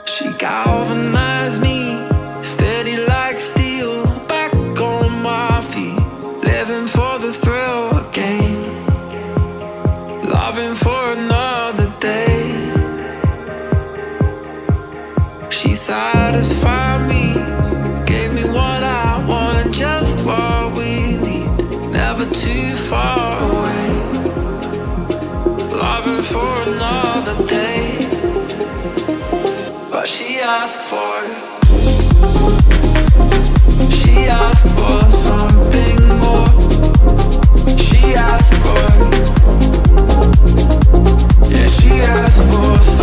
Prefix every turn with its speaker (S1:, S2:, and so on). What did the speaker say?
S1: She galvanized me, steady like steel, back on my feet, living for the thrill again, loving for another day. She satisfied me, gave me what I want, just what we need, never too far away, loving for another day. But she asked for it. She asked for something more. She asked for it. Yeah, she asked for